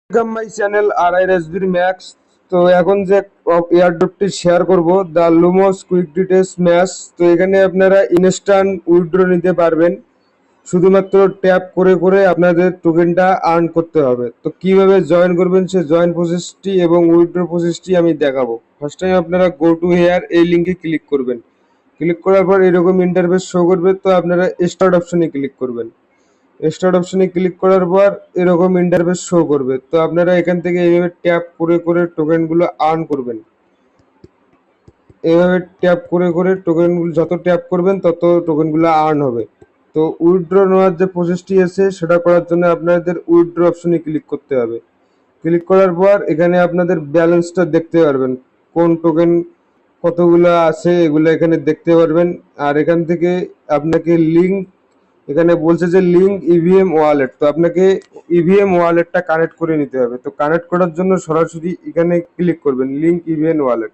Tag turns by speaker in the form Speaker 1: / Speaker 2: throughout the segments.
Speaker 1: Welcome my channel RRSBর max. তো এখন যে এয়ারড্রপটি শেয়ার করব the Lumos quick details match. তো এখানে আপনারা ইনস্ট্যান্ট উইথড্র নিতে পারবেন, শুধুমাত্র ট্যাপ করে করে আপনাদের টোকেনটা আর্ন করতে হবে। তো কিভাবে জয়েন করবেন সে জয়েন প্রসেসটি এবং উইথড্র প্রসেসটি আমি দেখাবো। ফার্স্ট টাইম আপনারা গো টু হেয়ার এই লিঙ্কে ক্লিক করবেন। ক্লিক করার পর এরকম ইন্টারফেস শো করবে, তো আপনারা স্টার্ট অপশনে ক্লিক করবেন। স্টার্ট অপশনে ক্লিক করার পর এরকম ইন্টারফেস শো করবে, তো আপনারা এখান থেকে এইভাবে ট্যাপ করে করে টোকেনগুলো আর্ন করবেন। এইভাবে ট্যাপ করে করে টোকেনগুলো যত ট্যাপ করবেন তত টোকেনগুলো আর্ন হবে। তো উইথড্র নেওয়ার যে প্রসেসটি আছে সেটা করার জন্য আপনাদের উইথড্র অপশনে ক্লিক করতে হবে। ক্লিক করার পর এখানে আপনাদের ব্যালেন্সটা দেখতে পারবেন, কোন টোকেন কতগুলো আছে এগুলো এখানে দেখতে পারবেন। আর এখান থেকে আপনাকে লিঙ্ক, এখানে বলছে যে লিঙ্ক ইভিএম ওয়ালেট, তো আপনাকে ইভিএম ওয়ালেটটা কানেক্ট করে নিতে হবে। তো কানেক্ট করার জন্য সরাসরি এখানে ক্লিক করবেন লিঙ্ক ইভিএম ওয়ালেট।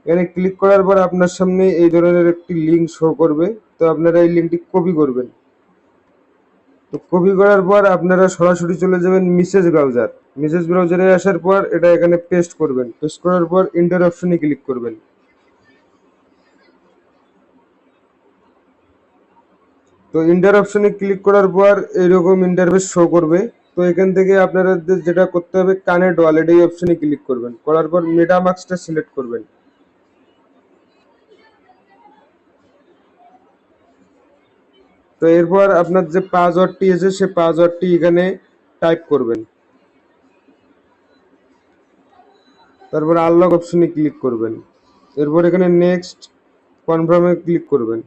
Speaker 1: এখানে ক্লিক করার পর আপনার সামনে এই ধরনের একটি লিঙ্ক শো করবে, তো আপনারা এই লিঙ্কটি কপি করবেন। তো কপি করার পর আপনারা সরাসরি চলে যাবেন মেসেজ ব্রাউজার। মেসেজ ব্রাউজারে আসার পর এটা এখানে পেস্ট করবেন। পেস্ট করার পর এন্টার অপশনে ক্লিক করবেন। তো এন্টার অপশনে ক্লিক করার পর এরকম ইন্টারফেস শো করবে। তো এখান থেকে আপনারা যেটা করতে হবে কানেক্ট ওয়ালেট এই অপশনে ক্লিক করবেন। করার পর মেটামাস্কটা সিলেক্ট করবেন। তো এরপর আপনার যে পাসওয়ার্ডটি আছে সে পাসওয়ার্ডটি এখানে টাইপ করবেন। তারপর আনলক অপশনে ক্লিক করবেন। এরপর এখানে নেক্সট কনফার্মে ক্লিক করবেন।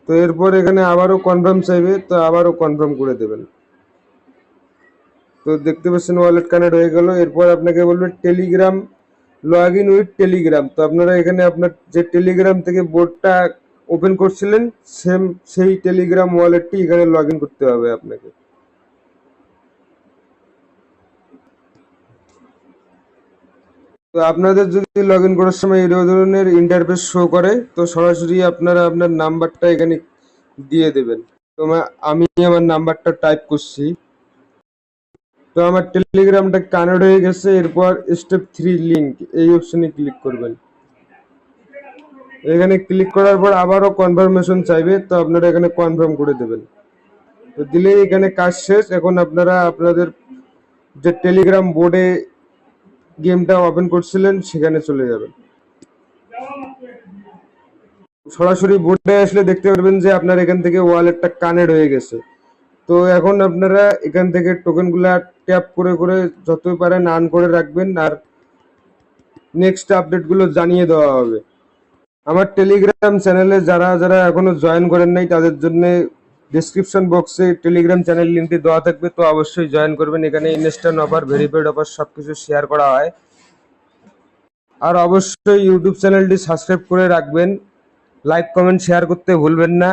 Speaker 1: তো এরপর এখানে আবারও কনফার্ম চাইবে, তো আবারও কনফার্ম করে দেবেন। তো দেখতে পাচ্ছেন ওয়ালেট কানেক্ট হয়ে গেল। এরপর আপনাকে বলবে Telegram log in with Telegram. তো আপনারা এখানে আপনার যে টেলিগ্রাম থেকে বোর্ডটা ওপেন করছিলেন সেম সেই টেলিগ্রাম ওয়ালেটটি এখানে লগ ইন করতে হবে আপনাকে। তো আপনাদের যদি লগ ইন করার সময় এই ধরনের ইন্টারফেস শো করে, তো সরাসরি আপনারা আপনার নাম্বারটা এখানে দিয়ে দেবেন। তো আমি আমার নাম্বারটা টাইপ করছি। তো আমার টেলিগ্রামটা কানেক্ট হয়ে গেছে। এরপর স্টেপ 3 লিঙ্ক এই অপশনে ক্লিক করবেন। এখানে ক্লিক করার পর আবারও কনফার্মেশন চাইবে, তো আপনারা এখানে কনফার্ম করে দেবেন। তো দিলেই এখানে কাজ শেষ। এখন আপনারা আপনাদের যে টেলিগ্রাম বোর্ডে গেমটা ওপেন করছিলেন সেখানে চলে যাবেন। সরাসরি বোর্ডে আসলে দেখতে পারবেন যে আপনার এখান থেকে ওয়ালেটটা কানেক্ট হয়ে গেছে। তো এখন আপনারা এখান থেকে টোকেনগুলা ট্যাপ করে করে যতই পারেন আর্ন করে রাখবেন, আর নেক্সট আপডেটগুলো জানিয়ে দেওয়া হবে। আমার টেলিগ্রাম চ্যানেলে যারা যারা এখনো জয়েন করেন নাই তাদের জন্য ডেসক্রিপশন বক্সে টেলিগ্রাম চ্যানেল লিঙ্কটি দেওয়া থাকবে, তো অবশ্যই জয়েন করবেন। এখানে ইনস্ট্যান্ট অফার, ভেরিফাইড অফার সবকিছু শেয়ার করা হয়। আর অবশ্যই ইউটিউব চ্যানেলটি সাবস্ক্রাইব করে রাখবেন। লাইক কমেন্ট শেয়ার করতে ভুলবেন না।